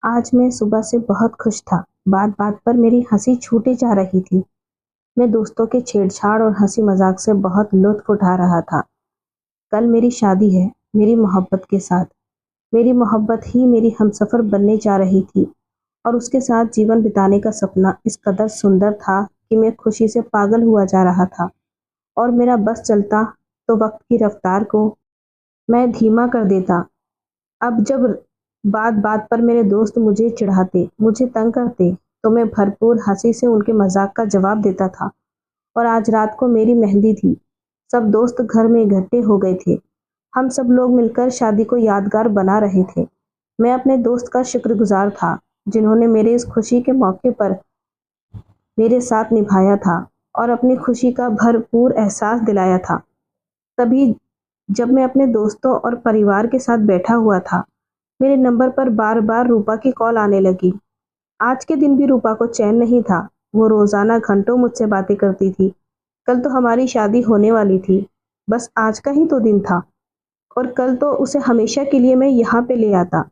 आज मैं सुबह से बहुत खुश था। बात-बात पर मेरी हँसी छूटे जा रही थी। मैं दोस्तों के छेड़छाड़ और हँसी मज़ाक से बहुत लुत्फ़ उठा रहा था। कल मेरी शादी है, मेरी मोहब्बत के साथ। मेरी मोहब्बत ही मेरी हमसफ़र बनने जा रही थी और उसके साथ जीवन बिताने का सपना इस कदर सुंदर था कि मैं खुशी से पागल हुआ जा रहा था और मेरा बस चलता तो वक़्त की रफ़्तार को मैं धीमा कर देता। अब जब बात-बात पर मेरे दोस्त मुझे चिढ़ाते, मुझे तंग करते, तो मैं भरपूर हँसी से उनके मज़ाक का जवाब देता था। और आज रात को मेरी मेहंदी थी। सब दोस्त घर में इकट्ठे हो गए थे। हम सब लोग मिलकर शादी को यादगार बना रहे थे। मैं अपने दोस्त का शुक्रगुज़ार था, जिन्होंने मेरे इस खुशी के मौके पर मेरे साथ निभाया था और अपनी खुशी का भरपूर एहसास दिलाया था। तभी जब मैं अपने दोस्तों और परिवार के साथ बैठा हुआ था, मेरे नंबर पर बार-बार रूपा की कॉल आने लगी। आज के दिन भी रूपा को चैन नहीं था। वो रोज़ाना घंटों मुझसे बातें करती थी। कल तो हमारी शादी होने वाली थी। बस आज का ही तो दिन था और कल तो उसे हमेशा के लिए मैं यहाँ पे ले आता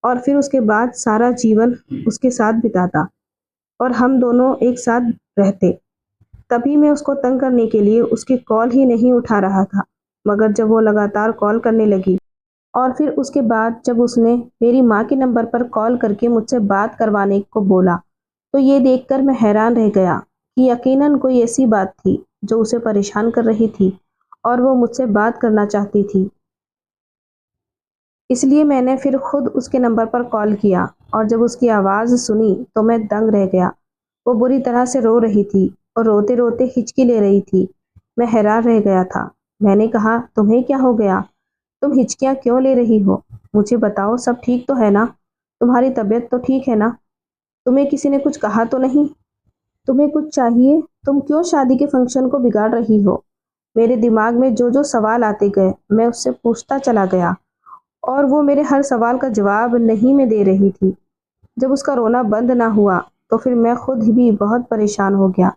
और फिर उसके बाद सारा जीवन उसके साथ बिताता और हम दोनों एक साथ रहते। तभी मैं उसको तंग करने के लिए उसकी कॉल ही नहीं उठा रहा था। मगर जब वो लगातार कॉल करने लगी और फिर उसके बाद जब उसने मेरी माँ के नंबर पर कॉल करके मुझसे बात करवाने को बोला, तो ये देखकर मैं हैरान रह गया कि यकीनन कोई ऐसी बात थी जो उसे परेशान कर रही थी और वो मुझसे बात करना चाहती थी। इसलिए मैंने फिर खुद उसके नंबर पर कॉल किया और जब उसकी आवाज़ सुनी तो मैं दंग रह गया। वो बुरी तरह से रो रही थी और रोते-रोते हिचकी ले रही थी। मैं हैरान रह गया था। मैंने कहा, तुम्हें क्या हो गया? तुम हिचकियाँ क्यों ले रही हो? मुझे बताओ, सब ठीक तो है ना? तुम्हारी तबीयत तो ठीक है ना? तुम्हें किसी ने कुछ कहा तो नहीं? तुम्हें कुछ चाहिए? तुम क्यों शादी के फंक्शन को बिगाड़ रही हो? मेरे दिमाग में जो-जो सवाल आते गए, मैं उससे पूछता चला गया और वो मेरे हर सवाल का जवाब नहीं में दे रही थी। जब उसका रोना बंद ना हुआ, तो फिर मैं खुद भी बहुत परेशान हो गया।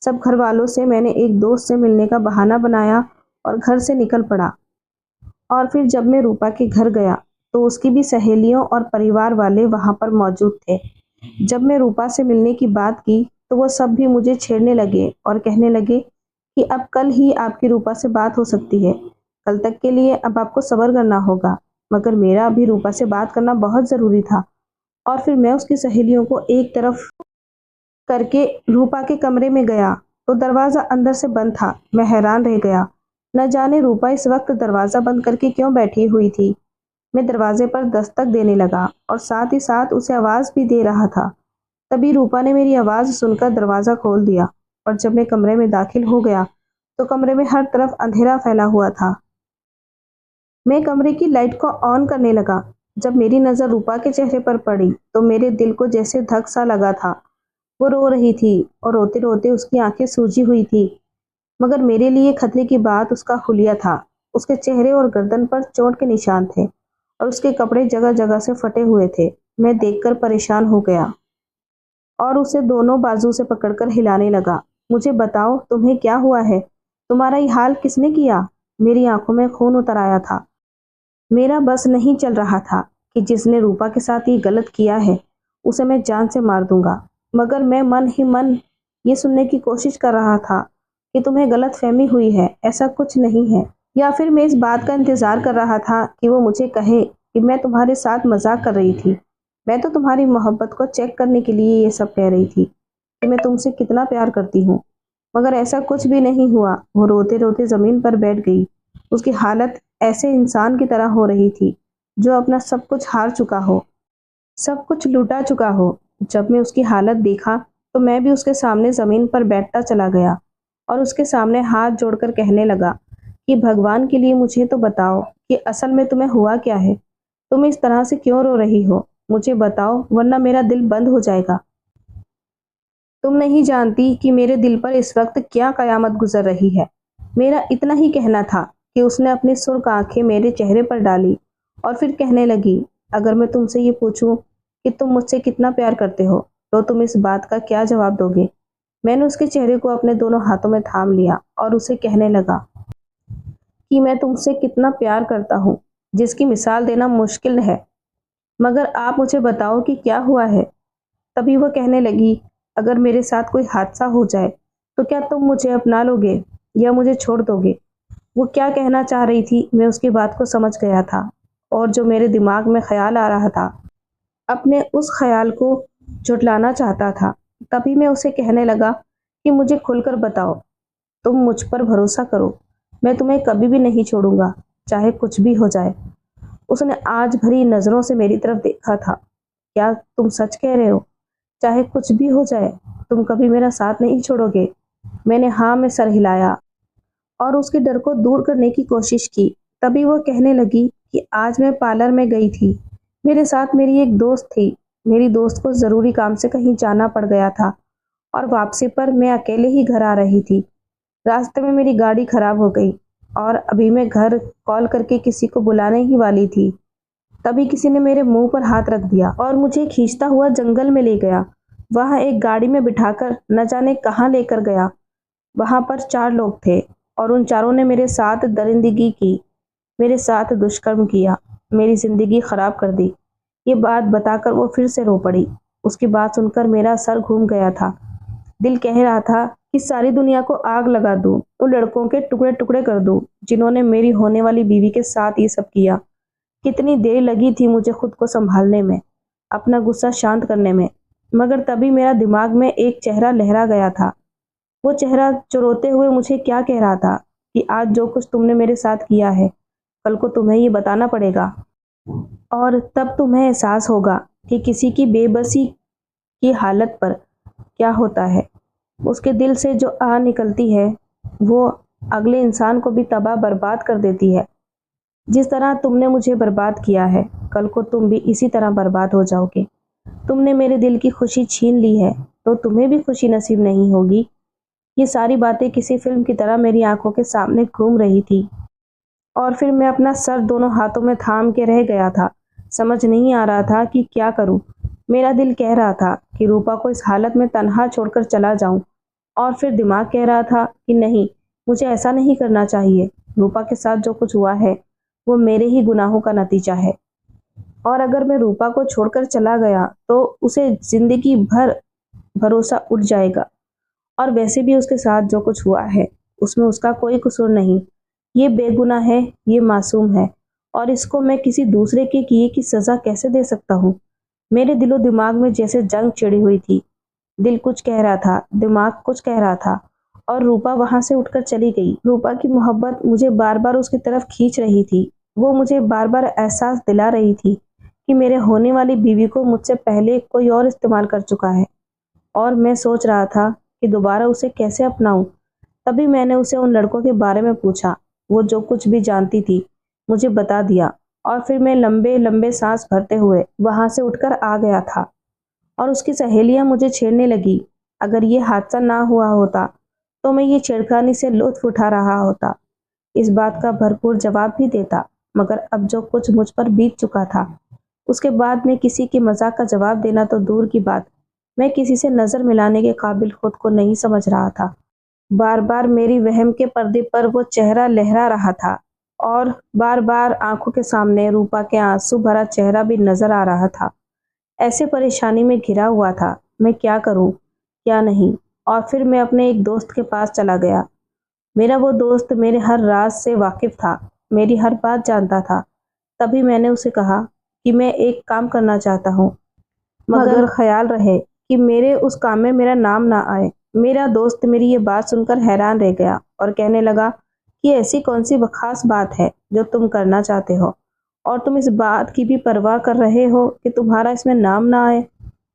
सब घरवालों से मैंने एक दोस्त से मिलने का बहाना बनाया और घर से निकल पड़ा। और फिर जब मैं रूपा के घर गया, तो उसकी भी सहेलियों और परिवार वाले वहाँ पर मौजूद थे। जब मैं रूपा से मिलने की बात की, तो वो सब भी मुझे छेड़ने लगे और कहने लगे कि अब कल ही आपकी रूपा से बात हो सकती है। कल तक के लिए अब आपको सब्र करना होगा। मगर मेरा अभी रूपा से बात करना बहुत ज़रूरी था और फिर मैं उसकी सहेलियों को एक तरफ करके रूपा के कमरे में गया, तो दरवाज़ा अंदर से बंद था। मैं हैरान रह गया। न जाने रूपा इस वक्त दरवाज़ा बंद करके क्यों बैठी हुई थी। मैं दरवाजे पर दस्तक देने लगा और साथ ही साथ उसे आवाज़ भी दे रहा था। तभी रूपा ने मेरी आवाज़ सुनकर दरवाज़ा खोल दिया और जब मैं कमरे में दाखिल हो गया, तो कमरे में हर तरफ अंधेरा फैला हुआ था। मैं कमरे की लाइट को ऑन करने लगा। जब मेरी नज़र रूपा के चेहरे पर पड़ी, तो मेरे दिल को जैसे धक सा लगा था। वो रो रही थी और रोते-रोते उसकी आंखें सूजी हुई थी। मगर मेरे लिए खतरे की बात उसका हुलिया था। उसके चेहरे और गर्दन पर चोट के निशान थे और उसके कपड़े जगह-जगह से फटे हुए थे। मैं देखकर परेशान हो गया और उसे दोनों बाजू से पकड़कर हिलाने लगा। मुझे बताओ, तुम्हें क्या हुआ है? तुम्हारा ये हाल किसने किया? मेरी आंखों में खून उतर आया था। मेरा बस नहीं चल रहा था कि जिसने रूपा के साथ ये गलत किया है, उसे मैं जान से मार दूंगा। मगर मैं मन ही मन ये सुनने की कोशिश कर रहा था कि तुम्हें गलतफहमी हुई है, ऐसा कुछ नहीं है। या फिर मैं इस बात का इंतज़ार कर रहा था कि वो मुझे कहे कि मैं तुम्हारे साथ मज़ाक कर रही थी। मैं तो तुम्हारी मोहब्बत को चेक करने के लिए ये सब कह रही थी कि मैं तुमसे कितना प्यार करती हूँ। मगर ऐसा कुछ भी नहीं हुआ। वो रोते-रोते ज़मीन पर बैठ गई। उसकी हालत ऐसे इंसान की तरह हो रही थी, जो अपना सब कुछ हार चुका हो, सब कुछ लुटा चुका हो। जब मैं उसकी हालत देखा, तो मैं भी उसके सामने ज़मीन पर बैठता चला गया और उसके सामने हाथ जोड़कर कहने लगा कि भगवान के लिए मुझे तो बताओ कि असल में तुम्हें हुआ क्या है? तुम इस तरह से क्यों रो रही हो? मुझे बताओ, वरना मेरा दिल बंद हो जाएगा। तुम नहीं जानती कि मेरे दिल पर इस वक्त क्या कयामत गुजर रही है। मेरा इतना ही कहना था कि उसने अपनी सुर्ख आंखें मेरे चेहरे पर डाली और फिर कहने लगी, अगर मैं तुमसे ये पूछूं कि तुम मुझसे कितना प्यार करते हो, तो तुम इस बात का क्या जवाब दोगे? मैंने उसके चेहरे को अपने दोनों हाथों में थाम लिया और उसे कहने लगा कि मैं तुमसे कितना प्यार करता हूँ, जिसकी मिसाल देना मुश्किल है। मगर आप मुझे बताओ कि क्या हुआ है। तभी वह कहने लगी, अगर मेरे साथ कोई हादसा हो जाए तो क्या तुम मुझे अपना लोगे या मुझे छोड़ दोगे। वो क्या कहना चाह रही थी मैं उसकी बात को समझ गया था, और जो मेरे दिमाग में ख्याल आ रहा था अपने उस ख्याल को झुटलाना चाहता था। तभी मैं उसे कहने लगा कि मुझे खुलकर बताओ, तुम मुझ पर भरोसा करो, मैं तुम्हें कभी भी नहीं छोड़ूंगा, चाहे कुछ भी हो जाए। उसने आज भरी नजरों से मेरी तरफ देखा था। क्या तुम सच कह रहे हो? चाहे कुछ भी हो जाए तुम कभी मेरा साथ नहीं छोड़ोगे? मैंने हाँ में सर हिलाया और उसके डर को दूर करने की कोशिश की। तभी वो कहने लगी कि आज मैं पार्लर में गई थी, मेरे साथ मेरी एक दोस्त थी। मेरी दोस्त को ज़रूरी काम से कहीं जाना पड़ गया था और वापसी पर मैं अकेले ही घर आ रही थी। रास्ते में मेरी गाड़ी खराब हो गई और अभी मैं घर कॉल करके किसी को बुलाने ही वाली थी। तभी किसी ने मेरे मुंह पर हाथ रख दिया और मुझे खींचता हुआ जंगल में ले गया। वहां एक गाड़ी में बिठाकर न जाने कहाँ लेकर गया। वहां पर 4 लोग थे और उन चारों ने मेरे साथ दरिंदगी की, मेरे साथ दुष्कर्म किया, मेरी जिंदगी खराब कर दी। ये बात बताकर वो फिर से रो पड़ी। उसकी बात सुनकर मेरा सर घूम गया था। दिल कह रहा था कि सारी दुनिया को आग लगा दूं, उन लड़कों के टुकड़े टुकड़े कर दूं जिन्होंने मेरी होने वाली बीवी के साथ ये सब किया। कितनी देर लगी थी मुझे खुद को संभालने में, अपना गुस्सा शांत करने में। मगर तभी मेरा दिमाग में एक चेहरा लहरा गया था। वो चेहरा जो रोते हुए मुझे क्या कह रहा था कि आज जो कुछ तुमने मेरे साथ किया है कल को तुम्हें ये बताना पड़ेगा, और तब तुम्हें एहसास होगा कि किसी की बेबसी की हालत पर क्या होता है। उसके दिल से जो आह निकलती है वो अगले इंसान को भी तबाह बर्बाद कर देती है। जिस तरह तुमने मुझे बर्बाद किया है कल को तुम भी इसी तरह बर्बाद हो जाओगे। तुमने मेरे दिल की खुशी छीन ली है तो तुम्हें भी खुशी नसीब नहीं होगी। ये सारी बातें किसी फिल्म की तरह मेरी आंखों के सामने घूम रही थी और फिर मैं अपना सर दोनों हाथों में थाम के रह गया था। समझ नहीं आ रहा था कि क्या करूं। मेरा दिल कह रहा था कि रूपा को इस हालत में तन्हा छोड़कर चला जाऊं, और फिर दिमाग कह रहा था कि नहीं, मुझे ऐसा नहीं करना चाहिए। रूपा के साथ जो कुछ हुआ है वो मेरे ही गुनाहों का नतीजा है, और अगर मैं रूपा को छोड़कर चला गया तो उसे जिंदगी भर भरोसा उठ जाएगा। और वैसे भी उसके साथ जो कुछ हुआ है उसमें उसका कोई कसूर नहीं। ये बेगुनाह है, ये मासूम है, और इसको मैं किसी दूसरे के किए की सजा कैसे दे सकता हूँ। मेरे दिलो दिमाग में जैसे जंग छिड़ी हुई थी। दिल कुछ कह रहा था, दिमाग कुछ कह रहा था, और रूपा वहां से उठकर चली गई। रूपा की मोहब्बत मुझे बार बार उसकी तरफ खींच रही थी। वो मुझे बार बार एहसास दिला रही थी कि मेरे होने वाली बीवी को मुझसे पहले कोई और इस्तेमाल कर चुका है, और मैं सोच रहा था कि दोबारा उसे कैसे अपनाऊं। तभी मैंने उसे उन लड़कों के बारे में पूछा। वो जो कुछ भी जानती थी मुझे बता दिया, और फिर मैं लंबे लंबे सांस भरते हुए वहां से उठकर आ गया था। और उसकी सहेलियां मुझे छेड़ने लगी। अगर ये हादसा ना हुआ होता तो मैं ये छेड़खानी से लुत्फ उठा रहा होता, इस बात का भरपूर जवाब भी देता। मगर अब जो कुछ मुझ पर बीत चुका था उसके बाद मैं किसी की मजाक का जवाब देना तो दूर की बात, मैं किसी से नजर मिलाने के काबिल खुद को नहीं समझ रहा था। बार बार मेरी वहम के पर्दे पर वो चेहरा लहरा रहा था, और बार बार आंखों के सामने रूपा के आंसू भरा चेहरा भी नजर आ रहा था। ऐसे परेशानी में घिरा हुआ था, मैं क्या करूं क्या नहीं। और फिर मैं अपने एक दोस्त के पास चला गया। मेरा वो दोस्त मेरे हर राज से वाकिफ था, मेरी हर बात जानता था। तभी मैंने उसे कहा कि मैं एक काम करना चाहता हूँ, मगर ख्याल रहे कि मेरे उस काम में मेरा नाम ना आए। मेरा दोस्त मेरी ये बात सुनकर हैरान रह गया और कहने लगा कि ऐसी कौन सी खास बात है जो तुम करना चाहते हो, और तुम इस बात की भी परवाह कर रहे हो कि तुम्हारा इसमें नाम ना आए।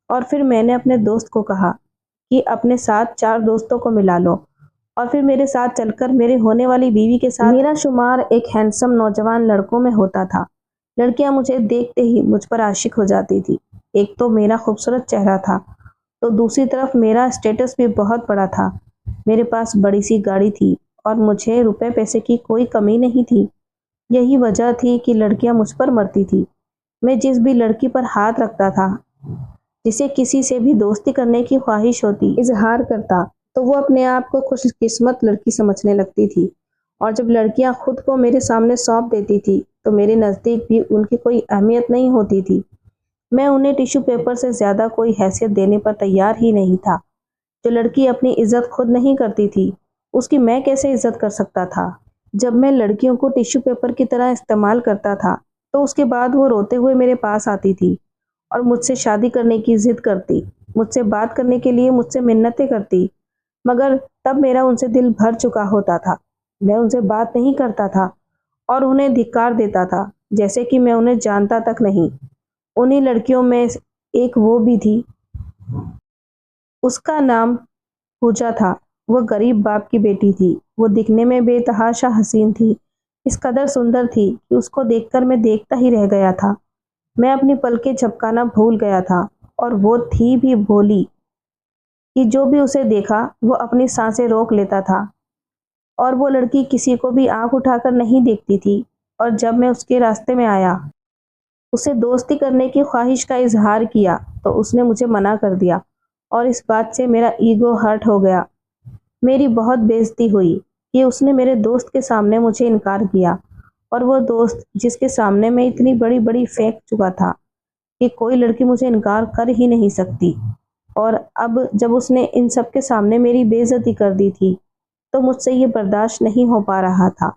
और फिर मैंने अपने दोस्त को कहा कि अपने साथ 4 दोस्तों को मिला लो और फिर मेरे साथ चलकर मेरे होने वाली बीवी के साथ। मेरा शुमार एक हैंडसम नौजवान लड़कों में होता था। लड़कियां मुझे देखते ही मुझ पर आशिक हो जाती थी। एक तो मेरा खूबसूरत चेहरा था, तो दूसरी तरफ मेरा स्टेटस भी बहुत बड़ा था। मेरे पास बड़ी सी गाड़ी थी और मुझे रुपए पैसे की कोई कमी नहीं थी। यही वजह थी कि लड़कियां मुझ पर मरती थी। मैं जिस भी लड़की पर हाथ रखता था, जिसे किसी से भी दोस्ती करने की ख्वाहिश होती, इजहार करता, तो वो अपने आप को खुशकिस्मत लड़की समझने लगती थी। और जब लड़कियां खुद को मेरे सामने सौंप देती थी तो मेरे नज़दीक भी उनकी कोई अहमियत नहीं होती थी। मैं उन्हें टिश्यू पेपर से ज़्यादा कोई हैसियत देने पर तैयार ही नहीं था। जो लड़की अपनी इज्जत खुद नहीं करती थी, उसकी मैं कैसे इज्जत कर सकता था। जब मैं लड़कियों को टिश्यू पेपर की तरह इस्तेमाल करता था, तो उसके बाद वो रोते हुए मेरे पास आती थी और मुझसे शादी करने की जिद करती, मुझसे बात करने के लिए मुझसे मिन्नतें करती। मगर तब मेरा उनसे दिल भर चुका होता था। मैं उनसे बात नहीं करता था और उन्हें धिक्कार देता था, जैसे कि मैं उन्हें जानता तक नहीं। उन्हीं लड़कियों में एक वो भी थी, उसका नाम पूजा था। वह गरीब बाप की बेटी थी। वो दिखने में बेतहाशा हसीन थी, इस कदर सुंदर थी कि उसको देखकर मैं देखता ही रह गया था। मैं अपनी पलकें झपकाना भूल गया था और वो थी भी भोली कि जो भी उसे देखा वो अपनी सांसें रोक लेता था। और वो लड़की किसी को भी आंख उठाकर नहीं देखती थी। और जब मैं उसके रास्ते में आया, उसे दोस्ती करने की ख्वाहिश का इजहार किया, तो उसने मुझे मना कर दिया और इस बात से मेरा ईगो हर्ट हो गया। मेरी बहुत बेइज्जती हुई कि उसने मेरे दोस्त के सामने मुझे इनकार किया, और वो दोस्त जिसके सामने मैं इतनी बड़ी बड़ी फेंक चुका था कि कोई लड़की मुझे इनकार कर ही नहीं सकती। और अब जब उसने इन सब के सामने मेरी बेइज्जती कर दी थी, तो मुझसे ये बर्दाश्त नहीं हो पा रहा था।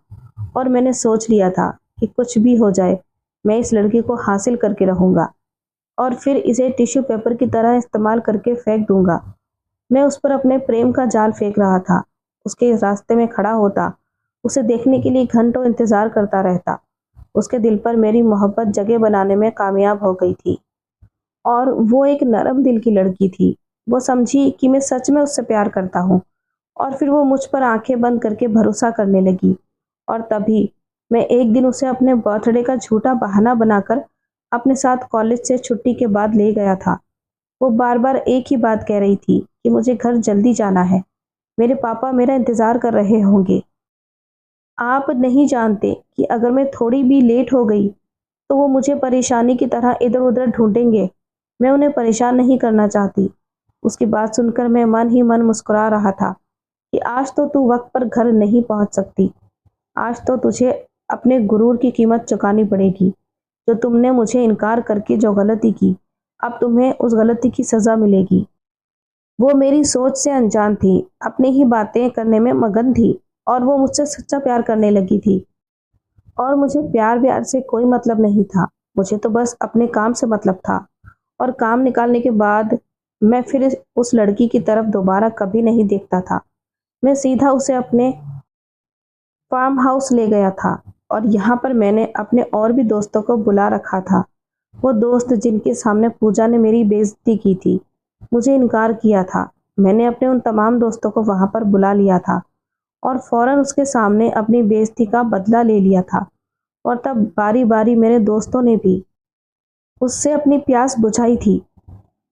और मैंने सोच लिया था कि कुछ भी हो जाए, मैं इस लड़की को हासिल करके रहूँगा और फिर इसे टिश्यू पेपर की तरह इस्तेमाल करके फेंक दूँगा। मैं उस पर अपने प्रेम का जाल फेंक रहा था। उसके रास्ते में खड़ा होता, उसे देखने के लिए घंटों इंतज़ार करता रहता। उसके दिल पर मेरी मोहब्बत जगह बनाने में कामयाब हो गई थी। और वो एक नरम दिल की लड़की थी। वो समझी कि मैं सच में उससे प्यार करता हूँ, और फिर वो मुझ पर आंखें बंद करके भरोसा करने लगी। और तभी मैं एक दिन उसे अपने बर्थडे का झूठा बहाना बनाकर अपने साथ कॉलेज से छुट्टी के बाद ले गया था। वो बार बार एक ही बात कह रही थी कि मुझे घर जल्दी जाना है, मेरे पापा मेरा इंतज़ार कर रहे होंगे। आप नहीं जानते कि अगर मैं थोड़ी भी लेट हो गई, तो वो मुझे परेशानी की तरह इधर-उधर ढूंढेंगे। मैं उन्हें परेशान नहीं करना चाहती। उसकी बात सुनकर मैं मन ही मन मुस्कुरा रहा था कि आज तो तू वक्त पर घर नहीं पहुंच सकती। आज तो तुझे अपने गुरूर की कीमत चुकानी पड़ेगी। जो तुमने मुझे इनकार करके जो गलती की, अब तुम्हें उस गलती की सज़ा मिलेगी। वो मेरी सोच से अनजान थी, अपनी ही बातें करने में मगन थी, और वो मुझसे सच्चा प्यार करने लगी थी। और मुझे प्यार-व्यार से कोई मतलब नहीं था। मुझे तो बस अपने काम से मतलब था। और काम निकालने के बाद मैं फिर उस लड़की की तरफ दोबारा कभी नहीं देखता था। मैं सीधा उसे अपने फार्म हाउस ले गया था, और यहाँ पर मैंने अपने और भी दोस्तों को बुला रखा था। वो दोस्त जिनके सामने पूजा ने मेरी बेइज्जती की थी, मुझे इनकार किया था। मैंने अपने उन तमाम दोस्तों को वहाँ पर बुला लिया था और फौरन उसके सामने अपनी बेइज्जती का बदला ले लिया था। और तब बारी-बारी मेरे दोस्तों ने भी उससे अपनी प्यास बुझाई थी।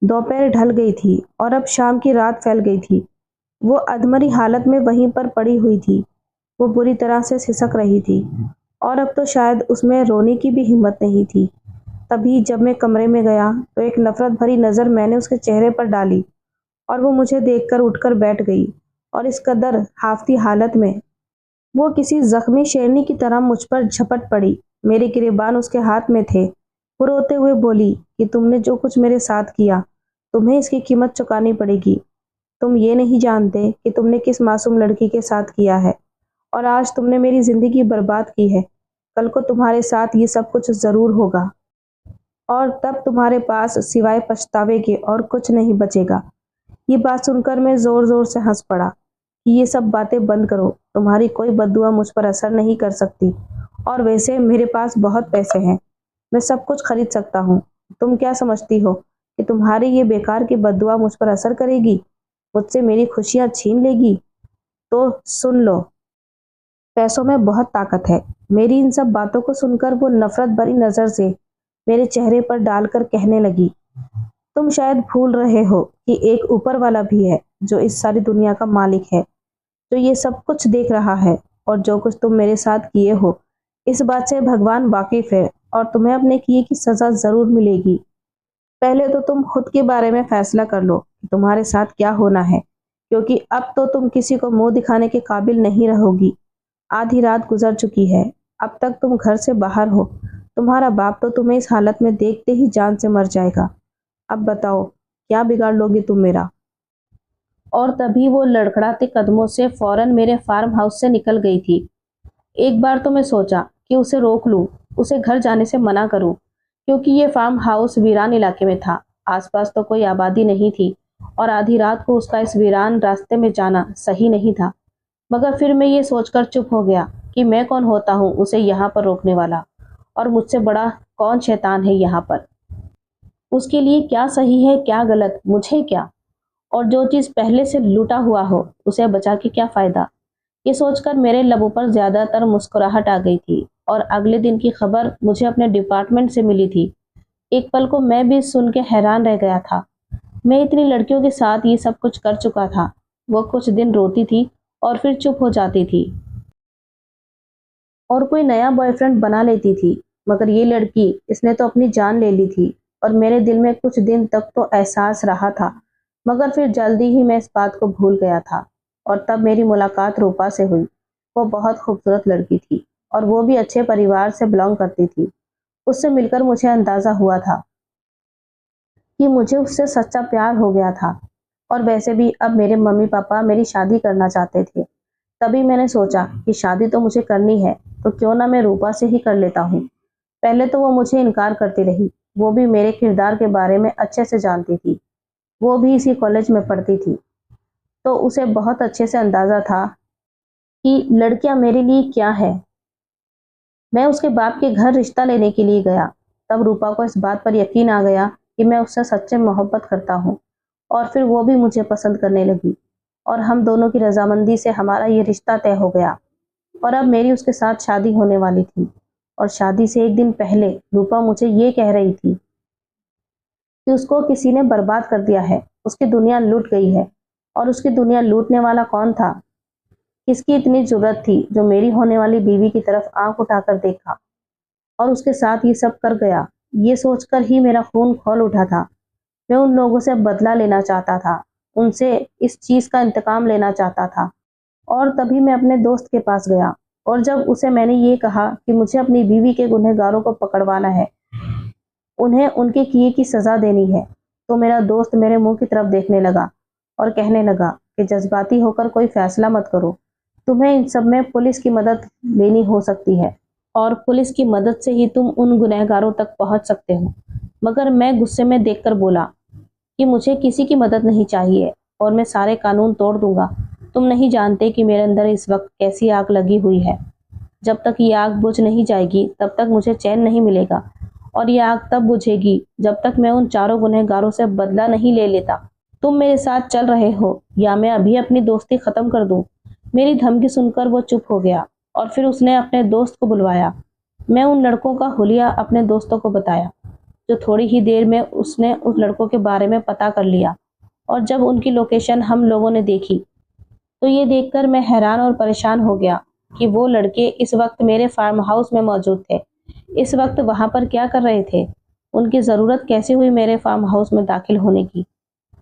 दोपहर ढल गई थी और अब शाम की रात फैल गई थी। वो अधमरी हालत में वहीं पर पड़ी हुई थी। वो बुरी तरह से सिसक रही थी और अब तो शायद उसमें रोने की भी हिम्मत नहीं थी। तभी जब मैं कमरे में गया, तो एक नफरत भरी नज़र मैंने उसके चेहरे पर डाली, और वो मुझे देखकर उठकर बैठ गई, और इस कदर हाफती हालत में वो किसी जख्मी शेरनी की तरह मुझ पर झपट पड़ी। मेरे गिरेबान उसके हाथ में थे। वो रोते हुए बोली कि तुमने जो कुछ मेरे साथ किया, तुम्हें इसकी कीमत चुकानी पड़ेगी। तुम ये नहीं जानते कि तुमने किस मासूम लड़की के साथ किया है, और आज तुमने मेरी ज़िंदगी बर्बाद की है। कल को तुम्हारे साथ ये सब कुछ ज़रूर होगा, और तब तुम्हारे पास सिवाय पछतावे के और कुछ नहीं बचेगा। ये बात सुनकर मैं ज़ोर-ज़ोर से हंस पड़ा कि ये सब बातें बंद करो, तुम्हारी कोई बद्दुआ मुझ पर असर नहीं कर सकती, और वैसे मेरे पास बहुत पैसे हैं, मैं सब कुछ खरीद सकता हूँ। तुम क्या समझती हो कि तुम्हारी ये बेकार की बद्दुआ मुझ पर असर करेगी, मुझसे मेरी खुशियाँ छीन लेगी? तो सुन लो, पैसों में बहुत ताकत है। मेरी इन सब बातों को सुनकर वो नफरत भरी नज़र से मेरे चेहरे पर डालकर कहने लगी, तुम शायद भूल रहे हो कि एक ऊपर वाला भी है, जो इस सारी दुनिया का मालिक है, जो ये सब कुछ देख रहा है, और जो कुछ तुम मेरे साथ किए हो, इस बात से भगवान वाकिफ है, और तुम्हें अपने किए की सज़ा ज़रूर मिलेगी। पहले तो तुम खुद के बारे में फैसला कर लो कि तुम्हारे साथ क्या होना है, क्योंकि अब तो तुम किसी को मुंह दिखाने के काबिल नहीं रहोगी। आधी रात गुजर चुकी है, अब तक तुम घर से बाहर हो, तुम्हारा बाप तो तुम्हें इस हालत में देखते ही जान से मर जाएगा। अब बताओ क्या बिगाड़ लोगी तुम मेरा। और तभी वो लड़खड़ाते कदमों से फौरन मेरे फार्म हाउस से निकल गई थी। एक बार तो मैं सोचा कि उसे रोक लूं, उसे घर जाने से मना करूं, क्योंकि ये फार्म हाउस वीरान इलाके में था। आसपास तो कोई आबादी नहीं थी और आधी रात को उसका इस वीरान रास्ते में जाना सही नहीं था। मगर फिर मैं ये सोचकर चुप हो गया कि मैं कौन होता हूँ उसे यहाँ पर रोकने वाला, और मुझसे बड़ा कौन शैतान है यहाँ पर। उसके लिए क्या सही है क्या गलत मुझे क्या, और जो चीज़ पहले से लूटा हुआ हो उसे बचा के क्या फायदा। ये सोचकर मेरे लबों पर ज्यादातर मुस्कुराहट आ गई थी। और अगले दिन की खबर मुझे अपने डिपार्टमेंट से मिली थी। एक पल को मैं भी सुन के हैरान रह गया था। मैं इतनी लड़कियों के साथ ये सब कुछ कर चुका था। वो कुछ दिन रोती थी और फिर चुप हो जाती थी और कोई नया बॉयफ्रेंड बना लेती थी। मगर ये लड़की, इसने तो अपनी जान ले ली थी। और मेरे दिल में कुछ दिन तक तो एहसास रहा था, मगर फिर जल्दी ही मैं इस बात को भूल गया था। और तब मेरी मुलाकात रूपा से हुई। वो बहुत खूबसूरत लड़की थी और वो भी अच्छे परिवार से बिलोंग करती थी। उससे मिलकर मुझे अंदाजा हुआ था कि मुझे उससे सच्चा प्यार हो गया था। और वैसे भी अब मेरे मम्मी पापा मेरी शादी करना चाहते थे। तभी मैंने सोचा कि शादी तो मुझे करनी है, तो क्यों ना मैं रूपा से ही कर लेता हूँ। पहले तो वो मुझे इनकार करती रही। वो भी मेरे किरदार के बारे में अच्छे से जानती थी। वो भी इसी कॉलेज में पढ़ती थी, तो उसे बहुत अच्छे से अंदाजा था कि लड़कियां मेरे लिए क्या है। मैं उसके बाप के घर रिश्ता लेने के लिए गया। तब रूपा को इस बात पर यकीन आ गया कि मैं उससे सच्चे मोहब्बत करता हूँ, और फिर वो भी मुझे पसंद करने लगी। और हम दोनों की रजामंदी से हमारा ये रिश्ता तय हो गया। और अब मेरी उसके साथ शादी होने वाली थी। और शादी से एक दिन पहले रूपा मुझे ये कह रही थी कि उसको किसी ने बर्बाद कर दिया है, उसकी दुनिया लूट गई है। और उसकी दुनिया लूटने वाला कौन था? किसकी इतनी जरूरत थी जो मेरी होने वाली बीवी की तरफ आंख उठाकर देखा और उसके साथ ये सब कर गया। ये सोचकर ही मेरा खून खौल उठा था। मैं उन लोगों से बदला लेना चाहता था, उनसे इस चीज का इंतकाम लेना चाहता था। और तभी मैं अपने दोस्त के पास गया, और जब उसे मैंने ये कहा कि मुझे अपनी बीवी के गुनहगारों को पकड़वाना है, उन्हें उनके किए की सजा देनी है, तो मेरा दोस्त मेरे मुंह की तरफ देखने लगा और कहने लगा कि जज्बाती होकर कोई फैसला मत करो। तुम्हें इन सब में पुलिस की मदद लेनी हो सकती है, और पुलिस की मदद से ही तुम उन गुनहगारों तक पहुंच सकते हो। मगर मैं गुस्से में देखकर बोला कि मुझे किसी की मदद नहीं चाहिए, और मैं सारे कानून तोड़ दूंगा। तुम नहीं जानते कि मेरे अंदर इस वक्त कैसी आग लगी हुई है। जब तक ये आग बुझ नहीं जाएगी तब तक मुझे चैन नहीं मिलेगा। और ये आग तब बुझेगी जब तक मैं उन चारों गुनहगारों से बदला नहीं ले लेता। तुम मेरे साथ चल रहे हो या मैं अभी अपनी दोस्ती खत्म कर दूं? मेरी धमकी सुनकर वो चुप हो गया, और फिर उसने अपने दोस्त को बुलवाया। मैं उन लड़कों का हुलिया अपने दोस्तों को बताया, जो थोड़ी ही देर में उसने उस लड़कों के बारे में पता कर लिया। और जब उनकी लोकेशन हम लोगों ने देखी, तो ये देखकर मैं हैरान और परेशान हो गया कि वो लड़के इस वक्त मेरे फार्म हाउस में मौजूद थे। इस वक्त वहां पर क्या कर रहे थे? उनकी ज़रूरत कैसे हुई मेरे फार्म हाउस में दाखिल होने की,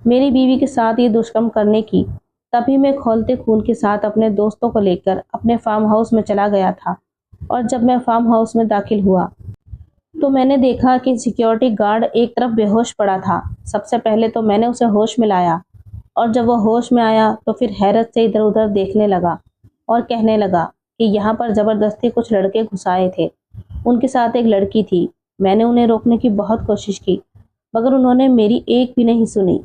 मेरी बीवी के साथ ये दुष्कर्म करने की? तभी मैं खौलते खून के साथ अपने दोस्तों को लेकर अपने फार्म हाउस में चला गया था। और जब मैं फार्म हाउस में दाखिल हुआ तो मैंने देखा कि सिक्योरिटी गार्ड एक तरफ बेहोश पड़ा था। सबसे पहले तो मैंने उसे होश में लाया, और जब वो होश में आया तो फिर हैरत से इधर उधर देखने लगा और कहने लगा कि यहाँ पर ज़बरदस्ती कुछ लड़के घुसाए थे। उनके साथ एक लड़की थी। मैंने उन्हें रोकने की बहुत कोशिश की, मगर उन्होंने मेरी एक भी नहीं सुनी,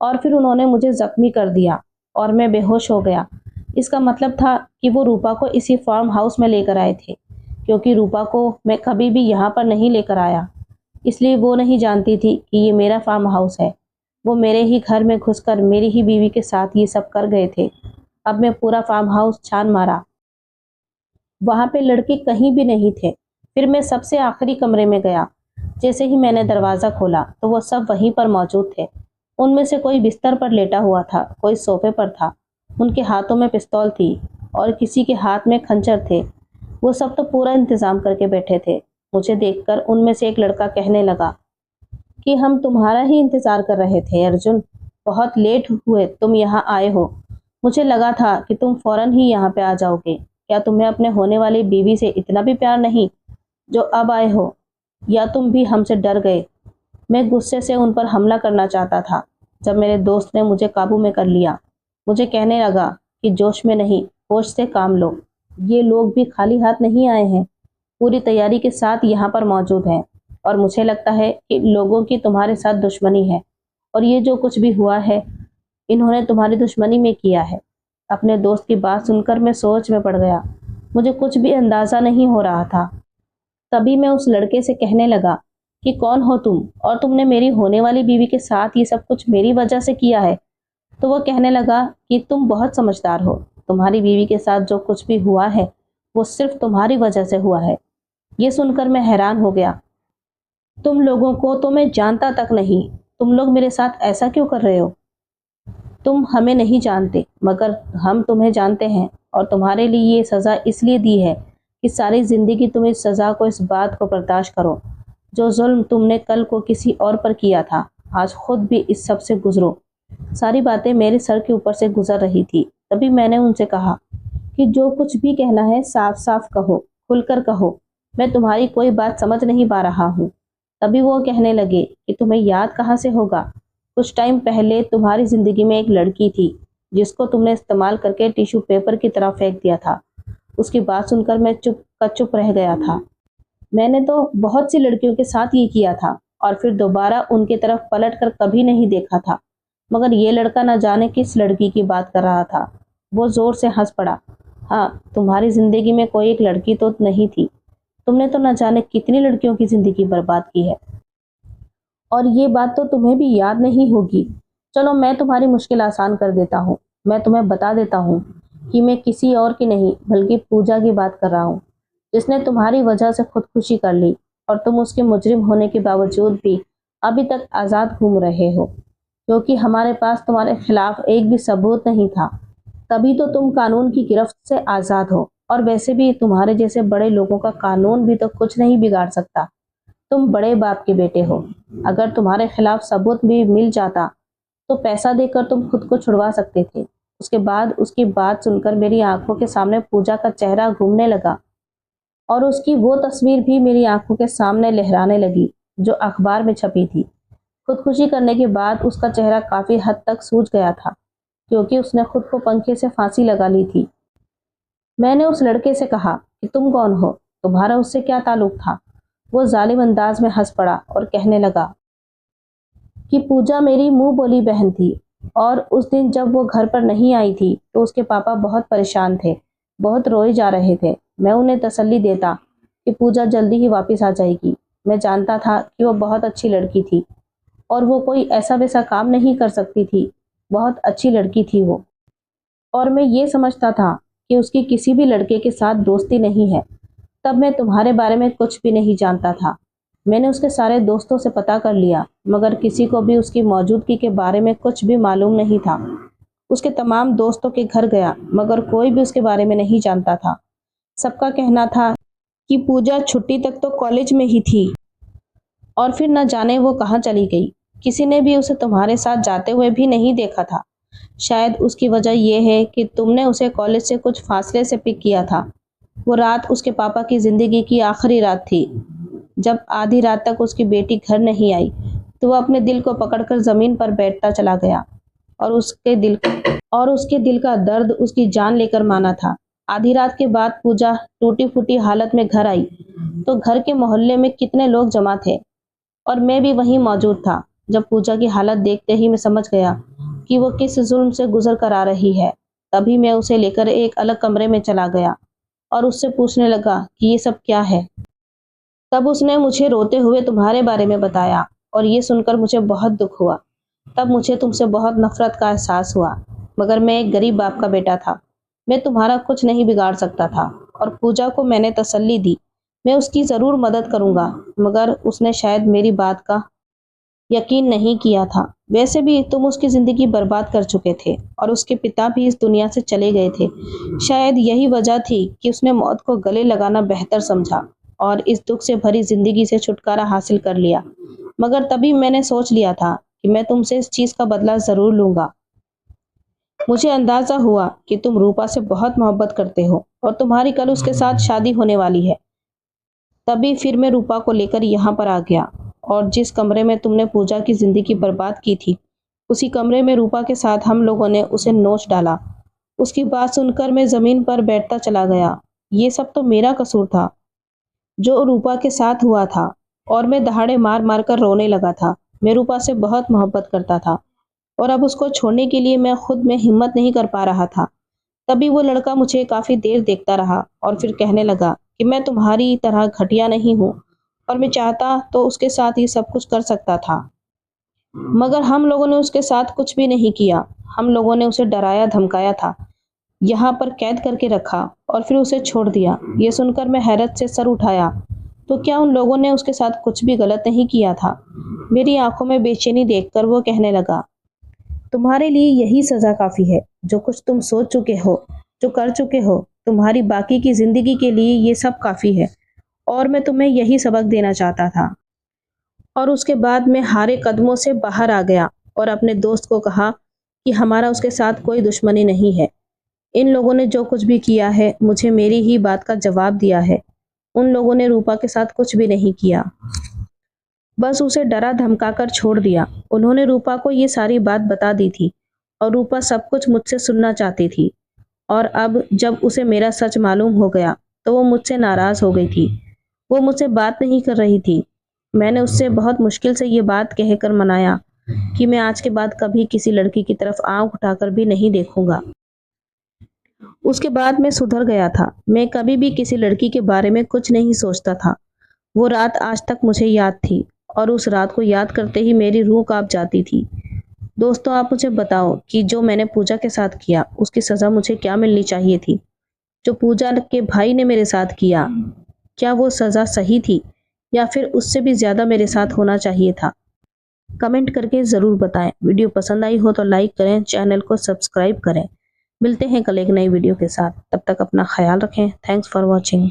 और फिर उन्होंने मुझे जख्मी कर दिया और मैं बेहोश हो गया। इसका मतलब था कि वो रूपा को इसी फार्म हाउस में लेकर आए थे, क्योंकि रूपा को मैं कभी भी यहाँ पर नहीं लेकर आया, इसलिए वो नहीं जानती थी कि ये मेरा फार्म हाउस है। वो मेरे ही घर में घुसकर मेरी ही बीवी के साथ ये सब कर गए थे। अब मैं पूरा फार्म हाउस छान मारा, वहां पे लड़के कहीं भी नहीं थे। फिर मैं सबसे आखिरी कमरे में गया। जैसे ही मैंने दरवाज़ा खोला तो वो सब वहीं पर मौजूद थे। उनमें से कोई बिस्तर पर लेटा हुआ था, कोई सोफे पर था, उनके हाथों में पिस्तौल थी और किसी के हाथ में खंजर थे। वो सब तो पूरा इंतजाम करके बैठे थे। मुझे देखकर उनमें से एक लड़का कहने लगा कि हम तुम्हारा ही इंतजार कर रहे थे अर्जुन, बहुत लेट हुए तुम यहाँ आए हो। मुझे लगा था कि तुम फौरन ही यहाँ पे आ जाओगे। क्या तुम्हें अपने होने वाली बीवी से इतना भी प्यार नहीं? जो अब आए हो, या तुम भी हमसे डर गए? मैं गुस्से से उन पर हमला करना चाहता था जब मेरे दोस्त ने मुझे काबू में कर लिया। मुझे कहने लगा कि जोश में नहीं, होश से काम लो। ये लोग भी खाली हाथ नहीं आए हैं, पूरी तैयारी के साथ यहाँ पर मौजूद हैं। और मुझे लगता है कि लोगों की तुम्हारे साथ दुश्मनी है, और ये जो कुछ भी हुआ है इन्होंने तुम्हारी दुश्मनी में किया है। अपने दोस्त की बात सुनकर मैं सोच में पड़ गया। मुझे कुछ भी अंदाजा नहीं हो रहा था। तभी मैं उस लड़के से कहने लगा कि कौन हो तुम, और तुमने मेरी होने वाली बीवी के साथ ये सब कुछ मेरी वजह से किया है? तो वो कहने लगा कि तुम बहुत समझदार हो, तुम्हारी बीवी के साथ जो कुछ भी हुआ है वो सिर्फ तुम्हारी वजह से हुआ है। ये सुनकर मैं हैरान हो गया। तुम लोगों को तो मैं जानता तक नहीं, तुम लोग मेरे साथ ऐसा क्यों कर रहे हो? तुम हमें नहीं जानते, मगर हम तुम्हें जानते हैं, और तुम्हारे लिए ये सज़ा इसलिए दी है कि सारी ज़िंदगी तुम इस सज़ा को, इस बात को बर्दाश्त करो। जो जुल्म तुमने कल को किसी और पर किया था, आज खुद भी इस सब से गुजरो। सारी बातें मेरे सर के ऊपर से गुजर रही थी। तभी मैंने उनसे कहा कि जो कुछ भी कहना है साफ साफ कहो, खुलकर कहो, मैं तुम्हारी कोई बात समझ नहीं पा रहा हूँ। तभी वो कहने लगे कि तुम्हें याद कहाँ से होगा, कुछ टाइम पहले तुम्हारी जिंदगी में एक लड़की थी जिसको तुमने इस्तेमाल करके टिश्यू पेपर की तरह फेंक दिया था। उसकी बात सुनकर मैं चुप का चुप रह गया था। मैंने तो बहुत सी लड़कियों के साथ ये किया था और फिर दोबारा उनकी तरफ पलट कर कभी नहीं देखा था, मगर ये लड़का न जाने किस लड़की की बात कर रहा था। वो जोर से हंस पड़ा। हाँ, तुम्हारी जिंदगी में कोई एक लड़की तो नहीं थी, तुमने तो न जाने कितनी लड़कियों की जिंदगी बर्बाद की है, और ये बात तो तुम्हें भी याद नहीं होगी। चलो मैं तुम्हारी मुश्किल आसान कर देता हूँ। मैं तुम्हें बता देता हूँ कि मैं किसी और की नहीं बल्कि पूजा की बात कर रहा हूँ, जिसने तुम्हारी वजह से खुदकुशी कर ली, और तुम उसके मुजरिम होने के बावजूद भी अभी तक आज़ाद घूम रहे हो, क्योंकि हमारे पास तुम्हारे खिलाफ एक भी सबूत नहीं था। तभी तो तुम कानून की गिरफ्त से आज़ाद हो, और वैसे भी तुम्हारे जैसे बड़े लोगों का कानून भी तो कुछ नहीं बिगाड़ सकता। तुम बड़े बाप के बेटे हो। अगर तुम्हारे खिलाफ सबूत भी मिल जाता तो पैसा देकर तुम खुद को छुड़वा सकते थे। उसके बाद उसकी बात सुनकर मेरी आंखों के सामने पूजा का चेहरा घूमने लगा, और उसकी वो तस्वीर भी मेरी आंखों के सामने लहराने लगी जो अखबार में छपी थी। खुदकुशी करने के बाद उसका चेहरा काफी हद तक सूज गया था, क्योंकि उसने खुद को पंखे से फांसी लगा ली थी। मैंने उस लड़के से कहा कि तुम कौन हो, तुम्हारा उससे क्या ताल्लुक था? वो जालिम अंदाज में हंस पड़ा और कहने लगा कि पूजा मेरी मुंह बोली बहन थी, और उस दिन जब वो घर पर नहीं आई थी तो उसके पापा बहुत परेशान थे, बहुत रोए जा रहे थे। मैं उन्हें तसल्ली देता कि पूजा जल्दी ही वापस आ जाएगी। मैं जानता था कि वो बहुत अच्छी लड़की थी, और वो कोई ऐसा वैसा काम नहीं कर सकती थी। बहुत अच्छी लड़की थी वो, और मैं ये समझता था कि उसकी किसी भी लड़के के साथ दोस्ती नहीं है। तब मैं तुम्हारे बारे में कुछ भी नहीं जानता था। मैंने उसके सारे दोस्तों से पता कर लिया, मगर किसी को भी उसकी मौजूदगी के बारे में कुछ भी मालूम नहीं था। उसके तमाम दोस्तों के घर गया, मगर कोई भी उसके बारे में नहीं जानता था। सबका कहना था कि पूजा छुट्टी तक तो कॉलेज में ही थी, और फिर न जाने वो कहाँ चली गई। किसी ने भी उसे तुम्हारे साथ जाते हुए भी नहीं देखा था। शायद उसकी वजह यह है कि तुमने उसे कॉलेज से कुछ फासले से पिक किया था। वो रात उसके पापा की जिंदगी की आखिरी रात थी। जब आधी रात तक उसकी बेटी घर नहीं आई तो वो अपने दिल को पकड़कर जमीन पर बैठता चला गया, और उसके दिल का दर्द उसकी जान लेकर माना था। आधी रात के बाद पूजा टूटी फूटी हालत में घर आई तो घर के मोहल्ले में कितने लोग जमा थे, और मैं भी वहीं मौजूद था। जब पूजा की हालत देखते ही मैं समझ गया कि वो किस जुल्म से गुजर कर आ रही है। तभी मैं उसे लेकर एक अलग कमरे में चला गया और उससे पूछने लगा कि ये सब क्या है। तब उसने मुझे रोते हुए तुम्हारे बारे में बताया, और ये सुनकर मुझे बहुत दुख हुआ। तब मुझे तुमसे बहुत नफरत का एहसास हुआ, मगर मैं एक गरीब बाप का बेटा था। मैं तुम्हारा कुछ नहीं बिगाड़ सकता था, और पूजा को मैंने तसल्ली दी, मैं उसकी ज़रूर मदद करूंगा, मगर उसने शायद मेरी बात का यकीन नहीं किया था। वैसे भी तुम उसकी ज़िंदगी बर्बाद कर चुके थे, और उसके पिता भी इस दुनिया से चले गए थे। शायद यही वजह थी कि उसने मौत को गले लगाना बेहतर समझा और इस दुख से भरी ज़िंदगी से छुटकारा हासिल कर लिया। मगर तभी मैंने सोच लिया था कि मैं तुमसे इस चीज़ का बदला ज़रूर लूँगा। मुझे अंदाज़ा हुआ कि तुम रूपा से बहुत मोहब्बत करते हो, और तुम्हारी कल उसके साथ शादी होने वाली है। तभी फिर मैं रूपा को लेकर यहाँ पर आ गया और जिस कमरे में तुमने पूजा की जिंदगी बर्बाद की थी, उसी कमरे में रूपा के साथ हम लोगों ने उसे नोच डाला। उसकी बात सुनकर मैं जमीन पर बैठता चला गया। ये सब तो मेरा कसूर था, जो रूपा के साथ हुआ था। और मैं दहाड़े मार मार कर रोने लगा था। मैं रूपा से बहुत मोहब्बत करता था और अब उसको छोड़ने के लिए मैं खुद में हिम्मत नहीं कर पा रहा था। तभी वो लड़का मुझे काफी देर देखता रहा और फिर कहने लगा कि मैं तुम्हारी तरह घटिया नहीं हूँ और मैं चाहता तो उसके साथ ये सब कुछ कर सकता था, मगर हम लोगों ने उसके साथ कुछ भी नहीं किया। हम लोगों ने उसे डराया धमकाया था, यहाँ पर कैद करके रखा और फिर उसे छोड़ दिया। ये सुनकर मैं हैरत से सर उठाया। तो क्या उन लोगों ने उसके साथ कुछ भी गलत नहीं किया था? मेरी आंखों में बेचैनी देखकर वो कहने लगा, तुम्हारे लिए यही सजा काफी है। जो कुछ तुम सोच चुके हो, जो कर चुके हो, तुम्हारी बाकी की जिंदगी के लिए ये सब काफी है और मैं तुम्हें यही सबक देना चाहता था। और उसके बाद मैं हारे कदमों से बाहर आ गया और अपने दोस्त को कहा कि हमारा उसके साथ कोई दुश्मनी नहीं है। इन लोगों ने जो कुछ भी किया है, मुझे मेरी ही बात का जवाब दिया है। उन लोगों ने रूपा के साथ कुछ भी नहीं किया, बस उसे डरा धमकाकर छोड़ दिया। उन्होंने रूपा को ये सारी बात बता दी थी और रूपा सब कुछ मुझसे सुनना चाहती थी। और अब जब उसे मेरा सच मालूम हो गया तो वो मुझसे नाराज हो गई थी। वो मुझसे बात नहीं कर रही थी। मैंने उससे बहुत मुश्किल से ये बात कहकर मनाया कि मैं आज के बाद कभी किसी लड़की की तरफ आंख उठाकर भी नहीं देखूंगा। उसके बाद मैं सुधर गया था। मैं कभी भी किसी लड़की के बारे में कुछ नहीं सोचता था। वो रात आज तक मुझे याद थी और उस रात को याद करते ही मेरी रूह कांप जाती थी। दोस्तों, आप मुझे बताओ कि जो मैंने पूजा के साथ किया, उसकी सजा मुझे क्या मिलनी चाहिए थी? जो पूजा के भाई ने मेरे साथ किया, क्या वो सजा सही थी या फिर उससे भी ज्यादा मेरे साथ होना चाहिए था? कमेंट करके जरूर बताएं। वीडियो पसंद आई हो तो लाइक करें, चैनल को सब्सक्राइब करें। मिलते हैं कल एक नई वीडियो के साथ। तब तक अपना ख्याल रखें। Thanks for watching.